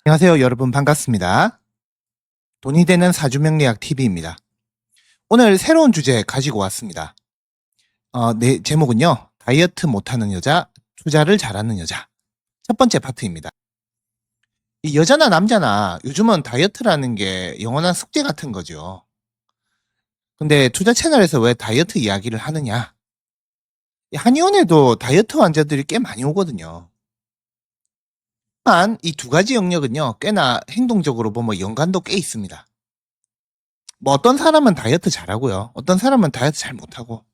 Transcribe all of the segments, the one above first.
안녕하세요, 여러분. 반갑습니다. 돈이 되는 사주명리학 TV입니다. 오늘 새로운 주제 가지고 왔습니다. 네, 제목은요. 다이어트 못하는 여자, 투자를 잘하는 여자. 첫 번째 파트입니다. 이 여자나 남자나 요즘은 다이어트라는 게 영원한 숙제 같은 거죠. 근데 투자 채널에서 왜 다이어트 이야기를 하느냐? 이 한의원에도 다이어트 환자들이 꽤 많이 오거든요. 한 이 두 가지 영역은요, 꽤나 행동적으로 보면 연관도 꽤 있습니다. 뭐 어떤 사람은 다이어트 잘하고요. 어떤 사람은 다이어트 잘 못하고.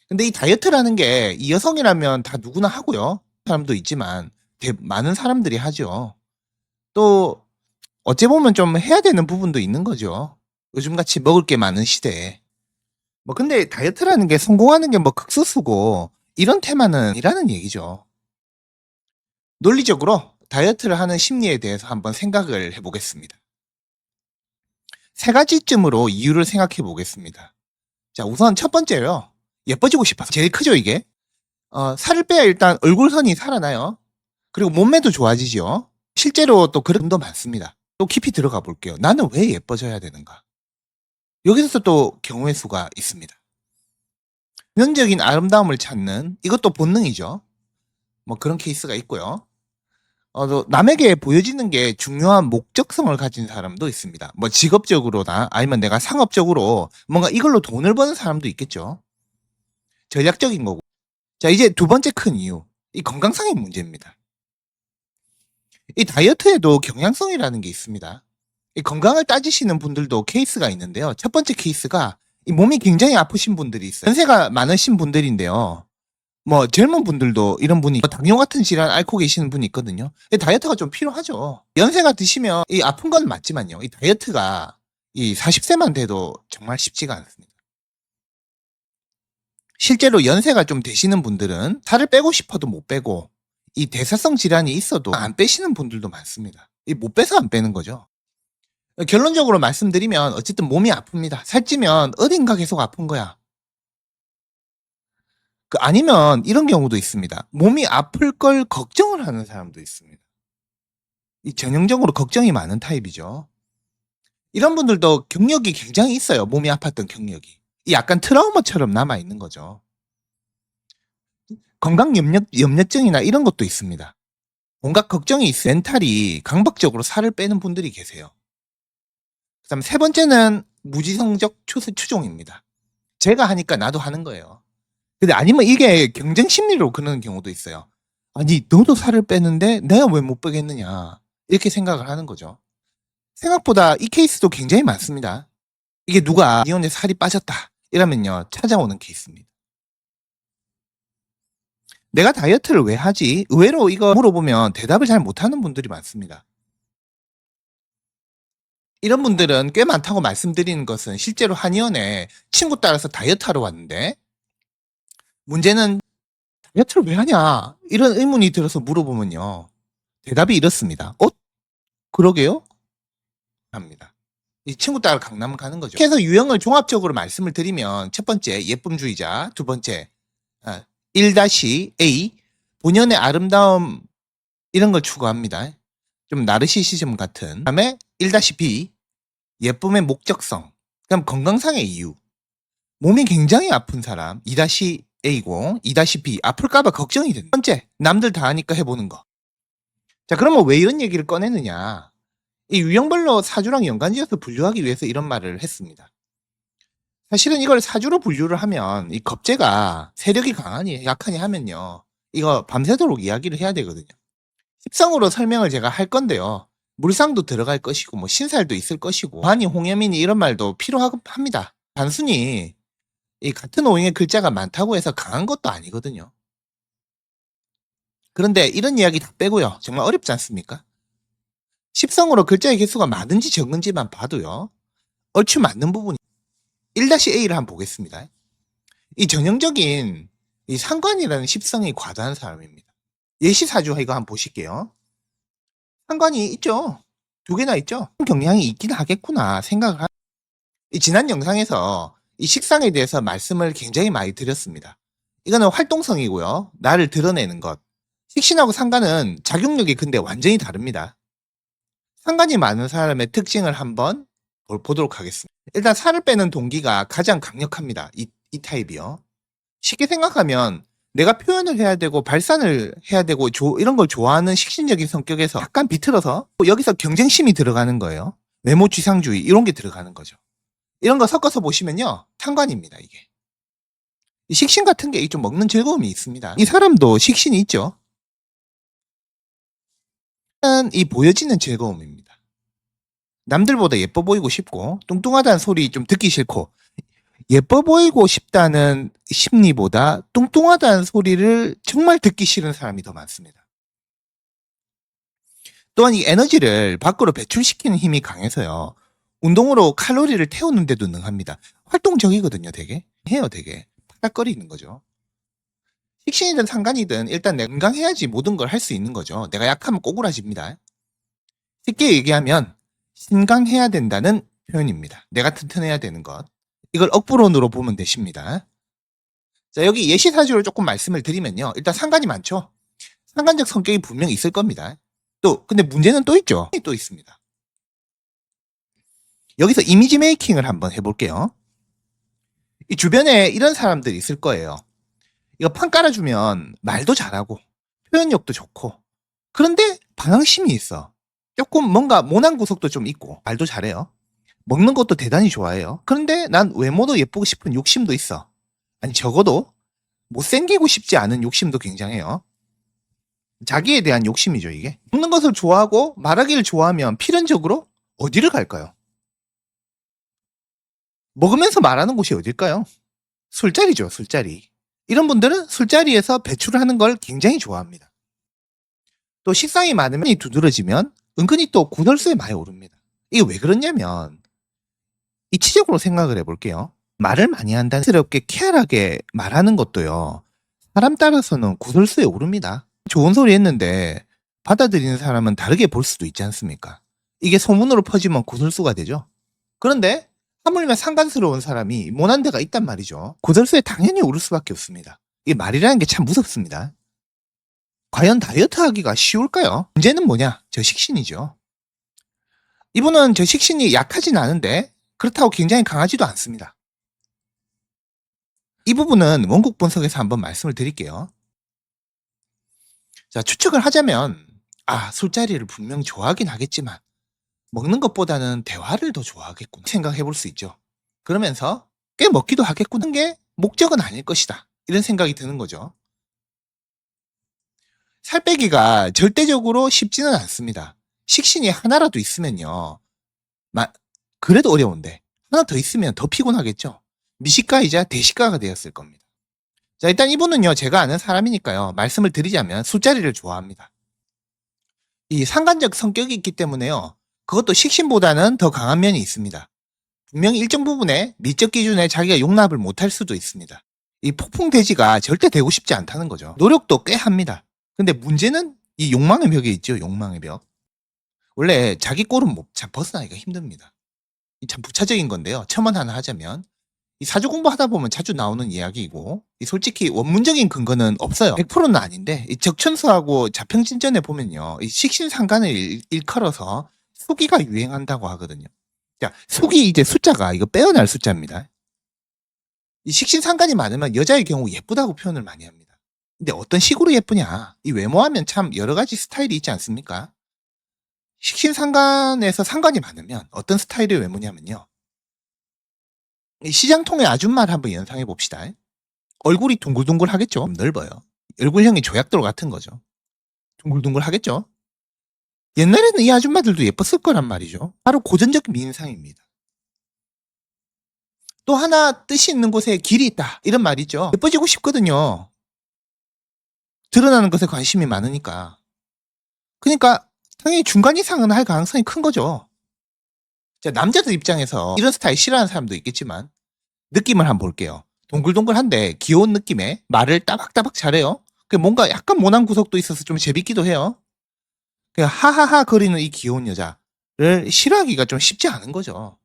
근데 이 다이어트라는 게 이 여성이라면 다 누구나 하고요. 사람도 있지만 많은 사람들이 하죠. 또 어찌 보면 좀 해야 되는 부분도 있는 거죠. 요즘같이 먹을 게 많은 시대에. 뭐 근데 다이어트라는 게 성공하는 게 뭐 극소수고 이런 테마는 아니라는 얘기죠. 논리적으로 다이어트를 하는 심리에 대해서 한번 생각을 해보겠습니다. 세 가지쯤으로 이유를 생각해 보겠습니다. 자, 우선 첫 번째요. 예뻐지고 싶어서. 제일 크죠, 이게? 살을 빼야 일단 얼굴선이 살아나요. 그리고 몸매도 좋아지죠. 실제로 또 그런 분도 많습니다. 또 깊이 들어가 볼게요. 나는 왜 예뻐져야 되는가? 여기서 또 경우의 수가 있습니다. 본능적인 아름다움을 찾는 이것도 본능이죠. 뭐 그런 케이스가 있고요. 또 남에게 보여지는 게 중요한 목적성을 가진 사람도 있습니다. 뭐 직업적으로나 아니면 내가 상업적으로 뭔가 이걸로 돈을 버는 사람도 있겠죠. 전략적인 거고. 자, 이제 두 번째 큰 이유. 이 건강상의 문제입니다. 이 다이어트에도 경향성이라는 게 있습니다. 이 건강을 따지시는 분들도 케이스가 있는데요. 첫 번째 케이스가 이 몸이 굉장히 아프신 분들이 있어요. 연세가 많으신 분들인데요. 뭐 젊은 분들도 이런 분이 당뇨 같은 질환 앓고 계시는 분이 있거든요. 이 다이어트가 좀 필요하죠. 연세가 드시면 이 아픈 건 맞지만요. 이 다이어트가 이 40세만 돼도 정말 쉽지가 않습니다. 실제로 연세가 좀 되시는 분들은 살을 빼고 싶어도 못 빼고 이 대사성 질환이 있어도 안 빼시는 분들도 많습니다. 이 못 빼서 안 빼는 거죠. 결론적으로 말씀드리면 어쨌든 몸이 아픕니다. 살찌면 어딘가 계속 아픈 거야. 아니면 이런 경우도 있습니다. 몸이 아플 걸 걱정을 하는 사람도 있습니다. 이 전형적으로 걱정이 많은 타입이죠. 이런 분들도 경력이 굉장히 있어요. 몸이 아팠던 경력이. 이 약간 트라우마처럼 남아 있는 거죠. 건강 염려증이나 이런 것도 있습니다. 온갖 걱정이 있어 멘탈이 강박적으로 살을 빼는 분들이 계세요. 그다음 세 번째는 무지성적 추종입니다. 제가 하니까 나도 하는 거예요. 근데 아니면 이게 경쟁 심리로 그러는 경우도 있어요. 아니, 너도 살을 빼는데 내가 왜 못 빼겠느냐. 이렇게 생각을 하는 거죠. 생각보다 이 케이스도 굉장히 많습니다. 이게 누가 니 혼자 살이 빠졌다. 이러면요, 찾아오는 케이스입니다. 내가 다이어트를 왜 하지? 의외로 이거 물어보면 대답을 잘 못하는 분들이 많습니다. 이런 분들은 꽤 많다고 말씀드리는 것은 실제로 한의원에 친구 따라서 다이어트 하러 왔는데 문제는 다이어트를 왜 하냐? 이런 의문이 들어서 물어보면요. 대답이 이렇습니다. 그러게요? 합니다. 이 친구 따라 강남 가는 거죠. 그래서 유형을 종합적으로 말씀을 드리면 첫 번째 예쁨주의자, 두 번째 1-A 본연의 아름다움 이런 걸 추구합니다. 좀 나르시시즘 같은. 그다음에 1-B 예쁨의 목적성. 그다음 건강상의 이유. 몸이 굉장히 아픈 사람 2-A고 2-B 아플까 봐 걱정이 된다. 첫 번째 남들 다 하니까 해보는 거. 자, 그러면 왜 이런 얘기를 꺼내느냐? 이 유형별로 사주랑 연관지어서 분류하기 위해서 이런 말을 했습니다. 사실은 이걸 사주로 분류를 하면 이 겁재가 세력이 강하니 약하니 하면요. 이거 밤새도록 이야기를 해야 되거든요. 십성으로 설명을 제가 할 건데요. 물상도 들어갈 것이고 뭐 신살도 있을 것이고 환희, 홍염이니 이런 말도 필요합니다. 단순히 이 같은 오행의 글자가 많다고 해서 강한 것도 아니거든요. 그런데 이런 이야기 다 빼고요. 정말 어렵지 않습니까? 십성으로 글자의 개수가 많은지 적은지만 봐도요. 얼추 맞는 부분이 1-A를 한번 보겠습니다. 이 전형적인 이 상관이라는 십성이 과다한 사람입니다. 예시사주 이거 한번 보실게요. 상관이 있죠. 두 개나 있죠. 경향이 있긴 하겠구나 생각을 이 지난 영상에서 이 식상에 대해서 말씀을 굉장히 많이 드렸습니다. 이거는 활동성이고요. 나를 드러내는 것. 식신하고 상관은 작용력이 근데 완전히 다릅니다. 상관이 많은 사람의 특징을 한번 보도록 하겠습니다. 일단 살을 빼는 동기가 가장 강력합니다. 이 타입이요. 쉽게 생각하면 내가 표현을 해야 되고 발산을 해야 되고 이런 걸 좋아하는 식신적인 성격에서 약간 비틀어서 여기서 경쟁심이 들어가는 거예요. 외모 지상주의 이런 게 들어가는 거죠. 이런 거 섞어서 보시면요. 상관입니다, 이게. 이 식신 같은 게 좀 먹는 즐거움이 있습니다. 이 사람도 식신이 있죠. 이 보여지는 즐거움입니다. 남들보다 예뻐 보이고 싶고 뚱뚱하다는 소리 좀 듣기 싫고 예뻐 보이고 싶다는 심리보다 뚱뚱하다는 소리를 정말 듣기 싫은 사람이 더 많습니다. 또한 이 에너지를 밖으로 배출시키는 힘이 강해서요. 운동으로 칼로리를 태우는 데도 능합니다. 활동적이거든요, 되게. 해요, 되게. 파닥거리는 거죠. 식신이든 상관이든 일단 내가 건강해야지 모든 걸 할 수 있는 거죠. 내가 약하면 꼬꾸라집니다. 쉽게 얘기하면 신강해야 된다는 표현입니다. 내가 튼튼해야 되는 것. 이걸 억부론으로 보면 되십니다. 자, 여기 예시사주를 조금 말씀을 드리면요. 일단 상관이 많죠. 상관적 성격이 분명히 있을 겁니다. 근데 문제는 또 있죠. 또 있습니다. 여기서 이미지 메이킹을 한번 해볼게요. 이 주변에 이런 사람들이 있을 거예요. 이거 판 깔아주면 말도 잘하고 표현력도 좋고 그런데 반항심이 있어. 조금 뭔가 모난 구석도 좀 있고 말도 잘해요. 먹는 것도 대단히 좋아해요. 그런데 난 외모도 예쁘고 싶은 욕심도 있어. 아니 적어도 못생기고 싶지 않은 욕심도 굉장해요. 자기에 대한 욕심이죠, 이게. 먹는 것을 좋아하고 말하기를 좋아하면 필연적으로 어디를 갈까요? 먹으면서 말하는 곳이 어딜까요? 술자리죠, 술자리. 이런 분들은 술자리에서 배출을 하는 걸 굉장히 좋아합니다. 또 식상이 많으면 두드러지면 은근히 또 구설수에 많이 오릅니다. 이게 왜 그러냐면 이치적으로 생각을 해볼게요. 말을 많이 한다는 스럽게 쾌활하게 말하는 것도요. 사람 따라서는 구설수에 오릅니다. 좋은 소리 했는데 받아들이는 사람은 다르게 볼 수도 있지 않습니까? 이게 소문으로 퍼지면 구설수가 되죠. 그런데 하물며 상관스러운 사람이 모난 데가 있단 말이죠. 구설수에 당연히 오를 수밖에 없습니다. 이게 말이라는 게 참 무섭습니다. 과연 다이어트 하기가 쉬울까요? 문제는 뭐냐? 저 식신이죠. 이분은 저 식신이 약하진 않은데 그렇다고 굉장히 강하지도 않습니다. 이 부분은 원국 분석에서 한번 말씀을 드릴게요. 자, 추측을 하자면 술자리를 분명 좋아하긴 하겠지만 먹는 것보다는 대화를 더 좋아하겠구나 생각해 볼 수 있죠. 그러면서 꽤 먹기도 하겠구나 게 목적은 아닐 것이다. 이런 생각이 드는 거죠. 살 빼기가 절대적으로 쉽지는 않습니다. 식신이 하나라도 있으면요. 그래도 어려운데 하나 더 있으면 더 피곤하겠죠. 미식가이자 대식가가 되었을 겁니다. 자, 일단 이분은요. 제가 아는 사람이니까요. 말씀을 드리자면 술자리를 좋아합니다. 이 상관적 성격이 있기 때문에요. 그것도 식신보다는 더 강한 면이 있습니다. 분명히 일정 부분에 미적 기준에 자기가 용납을 못할 수도 있습니다. 이 폭풍돼지가 절대 되고 싶지 않다는 거죠. 노력도 꽤 합니다. 근데 문제는 이 욕망의 벽에 있죠. 욕망의 벽. 원래 자기 꼴은 참 벗어나기가 힘듭니다. 이 참 부차적인 건데요. 첨언 하나 하자면 이 사주 공부하다 보면 자주 나오는 이야기이고 솔직히 원문적인 근거는 없어요. 100%는 아닌데 이 적천수하고 자평진전에 보면요. 이 식신상관을 일컬어서 수기가 유행한다고 하거든요. 자, 수기 이제 숫자가 이거 빼어날 숫자입니다. 이 식신상관이 많으면 여자의 경우 예쁘다고 표현을 많이 합니다. 근데 어떤 식으로 예쁘냐? 이 외모하면 참 여러 가지 스타일이 있지 않습니까? 식신상관에서 상관이 많으면 어떤 스타일의 외모냐면요. 시장통의 아줌마를 한번 연상해 봅시다. 얼굴이 둥글둥글 하겠죠? 넓어요. 얼굴형이 조약돌 같은 거죠. 둥글둥글 하겠죠? 옛날에는 이 아줌마들도 예뻤을 거란 말이죠. 바로 고전적 미인상입니다. 또 하나 뜻이 있는 곳에 길이 있다. 이런 말이 있죠. 예뻐지고 싶거든요. 드러나는 것에 관심이 많으니까. 그러니까 당연히 중간 이상은 할 가능성이 큰 거죠. 자, 남자들 입장에서 이런 스타일 싫어하는 사람도 있겠지만 느낌을 한번 볼게요. 동글동글한데 귀여운 느낌에 말을 따박따박 잘해요. 뭔가 약간 모난 구석도 있어서 좀 재밌기도 해요. 하하하 거리는 이 귀여운 여자를 싫어하기가 좀 쉽지 않은 거죠.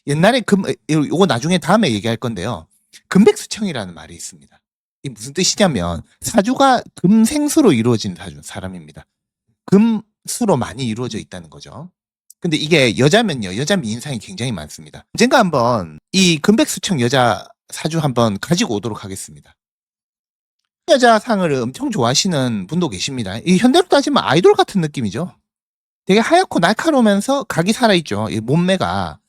옛날에 요거 나중에 다음에 얘기할 건데요. 금백수청이라는 말이 있습니다. 이게 무슨 뜻이냐면 사주가 금생수로 이루어진 사람입니다. 수로 많이 이루어져 있다는 거죠. 근데 이게 여자면요. 여자 미인상이 굉장히 많습니다. 언젠가 한번 이 금백수청 여자 사주 한번 가지고 오도록 하겠습니다. 여자상을 엄청 좋아하시는 분도 계십니다. 이 현대로 따지면 아이돌 같은 느낌이죠. 되게 하얗고 날카로우면서 각이 살아있죠. 이 몸매가.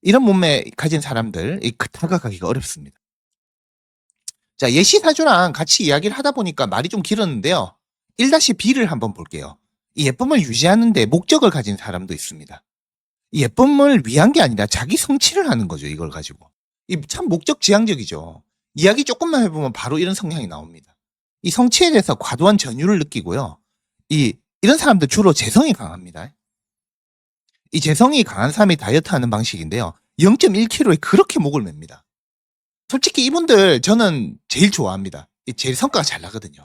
이런 몸매 가진 사람들 다가가기가 어렵습니다. 자, 예시 사주랑 같이 이야기를 하다 보니까 말이 좀 길었는데요. 1-B를 한번 볼게요. 이 예쁨을 유지하는데 목적을 가진 사람도 있습니다. 이 예쁨을 위한 게 아니라 자기 성취를 하는 거죠. 이걸 가지고. 이 참 목적지향적이죠. 이야기 조금만 해보면 바로 이런 성향이 나옵니다. 이 성취에 대해서 과도한 전율을 느끼고요. 이런 사람들 주로 재성이 강합니다. 이 재성이 강한 사람이 다이어트 하는 방식인데요. 0.1kg에 그렇게 목을 맵니다. 솔직히 이분들 저는 제일 좋아합니다. 제일 성과가 잘 나거든요.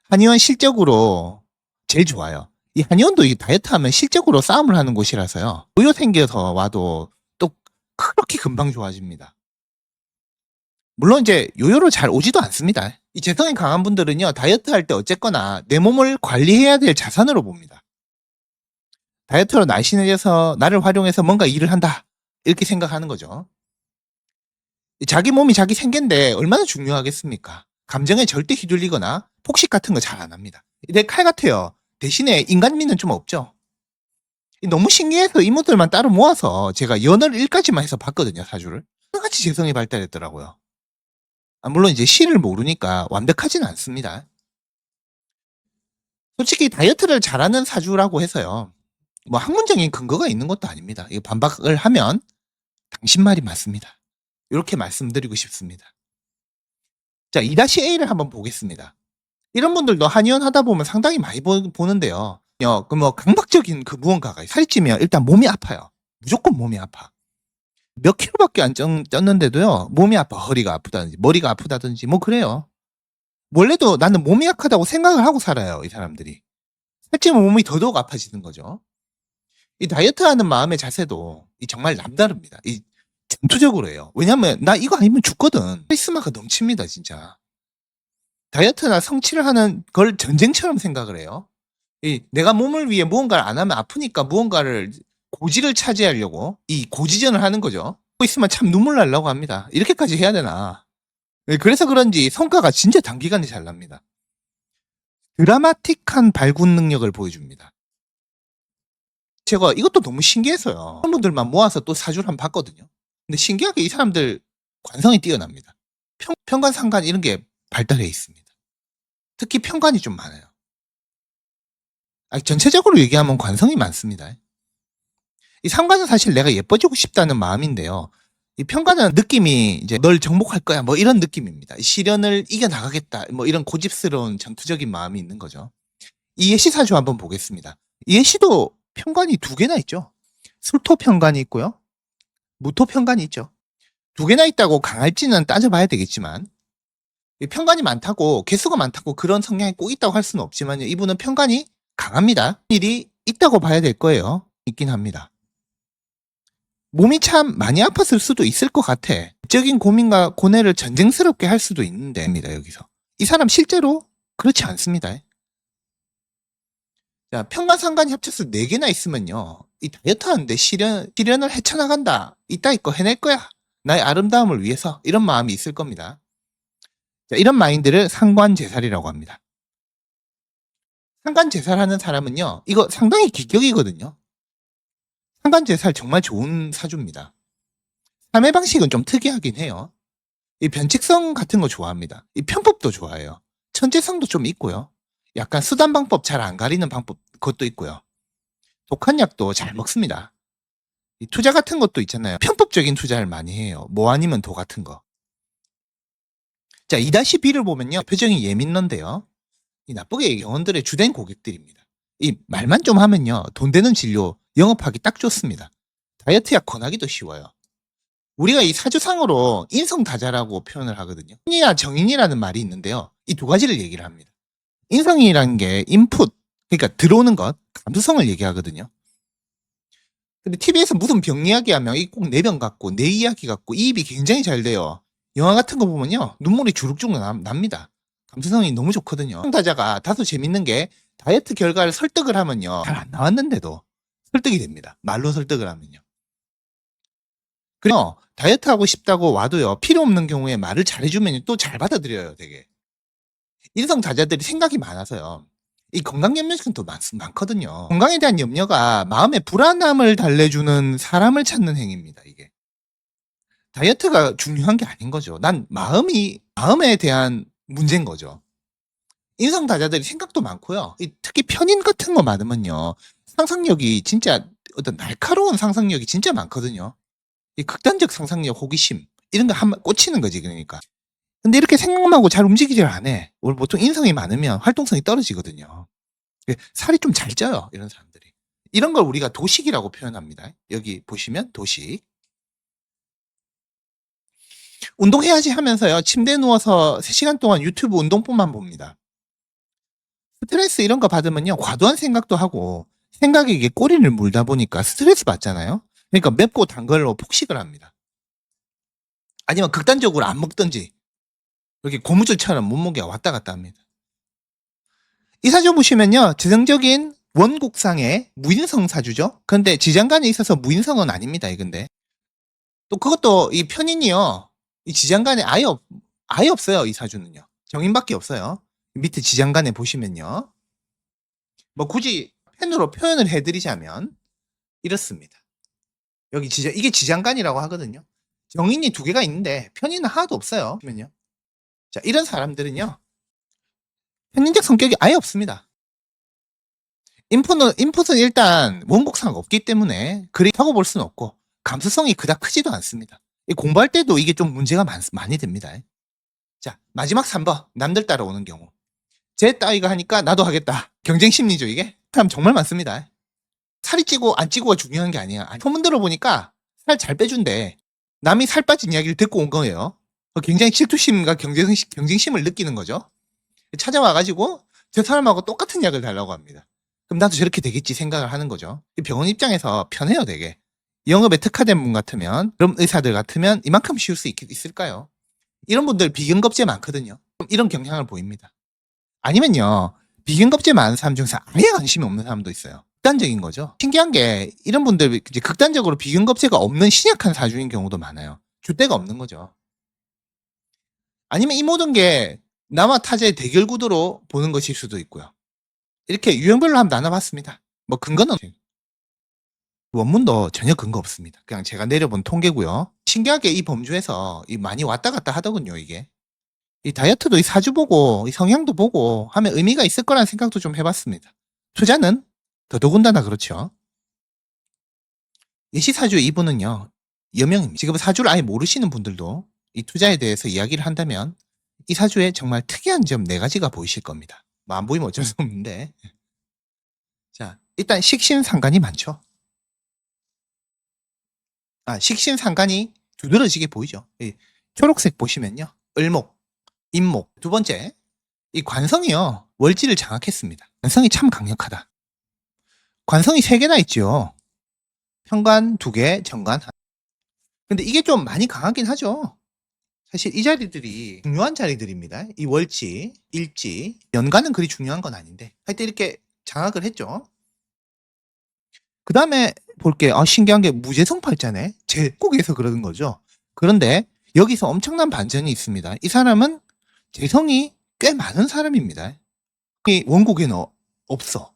한의원 실적으로 제일 좋아요. 이 한의원도 이 다이어트 하면 실적으로 싸움을 하는 곳이라서요. 요요 생겨서 와도 또 그렇게 금방 좋아집니다. 물론 이제 요요로 잘 오지도 않습니다. 이 재성이 강한 분들은요. 다이어트 할 때 어쨌거나 내 몸을 관리해야 될 자산으로 봅니다. 다이어트로 날씬해져서 나를 활용해서 뭔가 일을 한다. 이렇게 생각하는 거죠. 자기 몸이 자기 생계인데 얼마나 중요하겠습니까? 감정에 절대 휘둘리거나 폭식 같은 거 잘 안 합니다. 내 칼 같아요. 대신에 인간미는 좀 없죠. 너무 신기해서 이모들만 따로 모아서 제가 연월 1까지만 해서 봤거든요. 사주를. 똑같이 재성이 발달했더라고요. 물론 이제 시를 모르니까 완벽하지는 않습니다. 솔직히 다이어트를 잘하는 사주라고 해서요. 뭐 학문적인 근거가 있는 것도 아닙니다. 이거 반박을 하면 당신 말이 맞습니다. 이렇게 말씀드리고 싶습니다. 자, 2-A를 한번 보겠습니다. 이런 분들도 한의원 하다 보면 상당히 많이 보는데요. 그 뭐 강박적인 그 무언가가 살이 찌면 일단 몸이 아파요. 무조건 몸이 아파. 몇 킬로밖에 안 쪘는데도요. 몸이 아파. 허리가 아프다든지 머리가 아프다든지 뭐 그래요. 원래도 나는 몸이 약하다고 생각을 하고 살아요. 이 사람들이. 살찌면 몸이 더더욱 아파지는 거죠. 이 다이어트하는 마음의 자세도 정말 남다릅니다. 전투적으로 해요. 왜냐면 나 이거 아니면 죽거든. 카리스마가 넘칩니다. 진짜. 다이어트나 성취를 하는 걸 전쟁처럼 생각을 해요. 내가 몸을 위해 무언가를 안 하면 아프니까 무언가를 고지를 차지하려고 이 고지전을 하는 거죠. 있으면 참 눈물 날라고 합니다. 이렇게까지 해야 되나. 그래서 그런지 성과가 진짜 단기간에 잘 납니다. 드라마틱한 발군 능력을 보여줍니다. 제가 이것도 너무 신기해서요. 그런 분들만 모아서 또 사주를 한번 봤거든요. 근데 신기하게 이 사람들 관성이 뛰어납니다. 편관, 상관 이런 게 발달해 있습니다. 특히 편관이 좀 많아요. 전체적으로 얘기하면 관성이 많습니다. 이 상관은 사실 내가 예뻐지고 싶다는 마음인데요. 이 편관은 느낌이 이제 널 정복할 거야 뭐 이런 느낌입니다. 시련을 이겨나가겠다 뭐 이런 고집스러운 전투적인 마음이 있는 거죠. 이 예시 사주 한번 보겠습니다. 이 예시도 편관이 2개나 있죠. 술토 편관이 있고요. 무토 편관이 있죠. 2개나 있다고 강할지는 따져봐야 되겠지만 편관이 많다고 개수가 많다고 그런 성향이 꼭 있다고 할 수는 없지만 이분은 편관이 강합니다. 일이 있다고 봐야 될 거예요. 있긴 합니다. 몸이 참 많이 아팠을 수도 있을 것 같아. 적인 고민과 고뇌를 전쟁스럽게 할 수도 있는데입니다. 여기서 이 사람 실제로 그렇지 않습니다. 자, 편관 상관이 합쳐서 4개나 있으면요. 이 다이어트 하는데 시련을 헤쳐나간다. 이따위 거 해낼 거야. 나의 아름다움을 위해서 이런 마음이 있을 겁니다. 자, 이런 마인드를 상관제살이라고 합니다. 상관제살하는 사람은요. 이거 상당히 기격이거든요. 상관제살 정말 좋은 사주입니다. 삶의 방식은 좀 특이하긴 해요. 이 변칙성 같은 거 좋아합니다. 이 편법도 좋아해요. 천재성도 좀 있고요. 약간 수단 방법 잘 안 가리는 방법 그것도 있고요. 독한 약도 잘 먹습니다. 이 투자 같은 것도 있잖아요. 편법적인 투자를 많이 해요. 뭐 아니면 도 같은 거. 자, 2-B를 보면요. 표정이 예민한데요. 이 나쁘게 영혼들의 주된 고객들입니다. 이 말만 좀 하면요. 돈 되는 진료 영업하기 딱 좋습니다. 다이어트 약 권하기도 쉬워요. 우리가 이 사주상으로 인성다자라고 표현을 하거든요. 인이야 정인이라는 말이 있는데요. 이 2가지를 얘기를 합니다. 인성이라는 게 인풋, 그러니까 들어오는 것, 감수성을 얘기하거든요. 근데 TV에서 무슨 병 이야기하면 이 꼭 내 병 같고 내 이야기 같고 이입이 굉장히 잘 돼요. 영화 같은 거 보면요. 눈물이 주룩주룩 납니다. 감수성이 너무 좋거든요. 인성다자가 다소 재밌는 게 다이어트 결과를 설득을 하면요. 잘 안 나왔는데도 설득이 됩니다. 말로 설득을 하면요. 그래서 다이어트 하고 싶다고 와도요. 필요 없는 경우에 말을 잘해주면 또 잘 받아들여요, 되게. 인성자자들이 생각이 많아서요. 이 건강 염려증 도 많거든요. 건강에 대한 염려가 마음의 불안함을 달래주는 사람을 찾는 행위입니다, 이게. 다이어트가 중요한 게 아닌 거죠. 난 마음에 대한 문제인 거죠. 인성다자들이 생각도 많고요. 특히 편인 같은 거 많으면요. 상상력이 진짜 어떤 날카로운 상상력이 진짜 많거든요. 이 극단적 상상력, 호기심 이런 거 한번 꽂히는 거지 그러니까. 근데 이렇게 생각하고 잘 움직이질 않아. 원래 보통 인성이 많으면 활동성이 떨어지거든요. 살이 좀 잘 쪄요, 이런 사람들이. 이런 걸 우리가 도식이라고 표현합니다. 여기 보시면 도식. 운동해야지 하면서요. 침대에 누워서 3시간 동안 유튜브 운동법만 봅니다. 스트레스 이런 거 받으면요. 과도한 생각도 하고 생각에 이게 꼬리를 물다 보니까 스트레스 받잖아요. 그러니까 맵고 단 걸로 폭식을 합니다. 아니면 극단적으로 안 먹든지 이렇게 고무줄처럼 몸무게가 왔다 갔다 합니다. 이 사주 보시면요. 재정적인 원국상의 무인성 사주죠. 그런데 지장간에 있어서 무인성은 아닙니다. 근데 또 그것도 이 편인이요. 이 지장간에 아예 없어요. 이 사주는요. 정인밖에 없어요. 밑에 지장간에 보시면요. 뭐 굳이 펜으로 표현을 해드리자면 이렇습니다. 여기 이게 지장간이라고 하거든요. 정인이 2개가 있는데 편인은 하나도 없어요. 보면요. 자, 이런 사람들은요. 편인적 성격이 아예 없습니다. 인풋은 일단 원곡상 없기 때문에 그리 하고 볼 수는 없고 감수성이 그닥 크지도 않습니다. 공부할 때도 이게 좀 문제가 많이 됩니다. 자, 마지막 3번 남들 따라오는 경우. 제 따위가 하니까 나도 하겠다. 경쟁 심리죠 이게? 사람 정말 많습니다. 살이 찌고 안 찌고가 중요한 게 아니야. 소문 들어보니까 살 잘 빼준대. 남이 살 빠진 이야기를 듣고 온 거예요. 굉장히 질투심과 경쟁심을 느끼는 거죠. 찾아와가지고 저 사람하고 똑같은 약을 달라고 합니다. 그럼 나도 저렇게 되겠지 생각을 하는 거죠. 병원 입장에서 편해요 되게. 영업에 특화된 분 같으면, 그럼 의사들 같으면 이만큼 쉬울 수 있을까요? 이런 분들 비근겁제 많거든요. 이런 경향을 보입니다. 아니면요, 비근겁제 많은 사람 중에서 아예 관심이 없는 사람도 있어요. 극단적인 거죠. 신기한 게 이런 분들 이제 극단적으로 비근겁제가 없는 신약한 사주인 경우도 많아요. 줏대가 없는 거죠. 아니면 이 모든 게 나와 타자의 대결 구도로 보는 것일 수도 있고요. 이렇게 유형별로 한번 나눠봤습니다. 뭐 근거는 원문도 전혀 근거 없습니다. 그냥 제가 내려본 통계고요. 신기하게 이 범주에서 많이 왔다 갔다 하더군요, 이게. 이 다이어트도 이 사주 보고 이 성향도 보고 하면 의미가 있을 거라는 생각도 좀 해봤습니다. 투자는 더더군다나 그렇죠. 예시사주 이분은요, 여명입니다. 지금 사주를 아예 모르시는 분들도 이 투자에 대해서 이야기를 한다면 이 사주에 정말 특이한 점 4가지가 보이실 겁니다. 뭐 안 보이면 어쩔 수 없는데. 자, 일단 식신상간이 많죠. 식신상간이 두드러지게 보이죠. 이 초록색 보시면요. 을목, 임목. 2번째, 이 관성이요. 월지를 장악했습니다. 관성이 참 강력하다. 관성이 3개나 있죠. 편관 2개, 정관 1. 근데 이게 좀 많이 강하긴 하죠. 사실 이 자리들이 중요한 자리들입니다. 이 월지, 일지, 연간은 그리 중요한 건 아닌데 하여튼 이렇게 장악을 했죠. 그 다음에 볼게 신기한 게 무재성팔자네. 제국에서 그러는 거죠. 그런데 여기서 엄청난 반전이 있습니다. 이 사람은 재성이 꽤 많은 사람입니다. 이 원국에는 없어.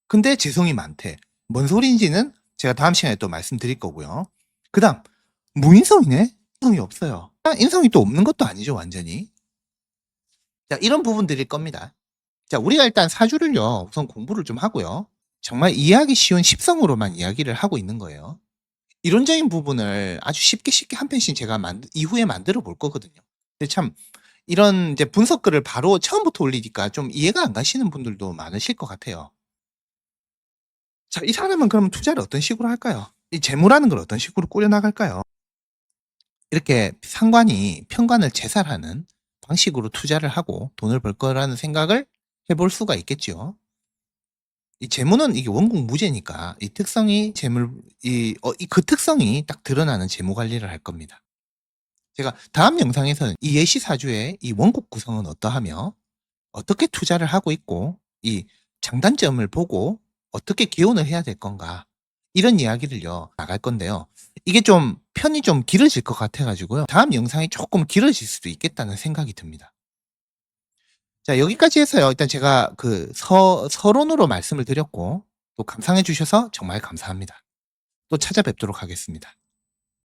근데 재성이 많대. 뭔 소리인지는 제가 다음 시간에 또 말씀드릴 거고요. 그 다음 무인성이네. 인성이 없어요. 인성이 또 없는 것도 아니죠 완전히. 자, 이런 부분들일 겁니다. 자, 우리가 일단 사주를요 우선 공부를 좀 하고요. 정말 이해하기 쉬운 십성으로만 이야기를 하고 있는 거예요. 이론적인 부분을 아주 쉽게 한 편씩 제가 이후에 만들어 볼 거거든요. 근데 참 이런 이제 분석글을 바로 처음부터 올리니까 좀 이해가 안 가시는 분들도 많으실 것 같아요. 자, 이 사람은 그럼 투자를 어떤 식으로 할까요? 이 재무라는 걸 어떤 식으로 꾸려나갈까요? 이렇게 상관이 편관을 제살하는 방식으로 투자를 하고 돈을 벌 거라는 생각을 해볼 수가 있겠죠. 이 재무는 이게 원국 무제니까 이 특성이 그 특성이 딱 드러나는 재무 관리를 할 겁니다. 제가 다음 영상에서는 이 예시 사주의 이 원국 구성은 어떠하며 어떻게 투자를 하고 있고 이 장단점을 보고 어떻게 개선을 해야 될 건가 이런 이야기를요 나갈 건데요. 이게 좀 편이 좀 길어질 것 같아 가지고요. 다음 영상이 조금 길어질 수도 있겠다는 생각이 듭니다. 자, 여기까지 해서요. 일단 제가 그 서론으로 말씀을 드렸고 또 감상해 주셔서 정말 감사합니다. 또 찾아뵙도록 하겠습니다.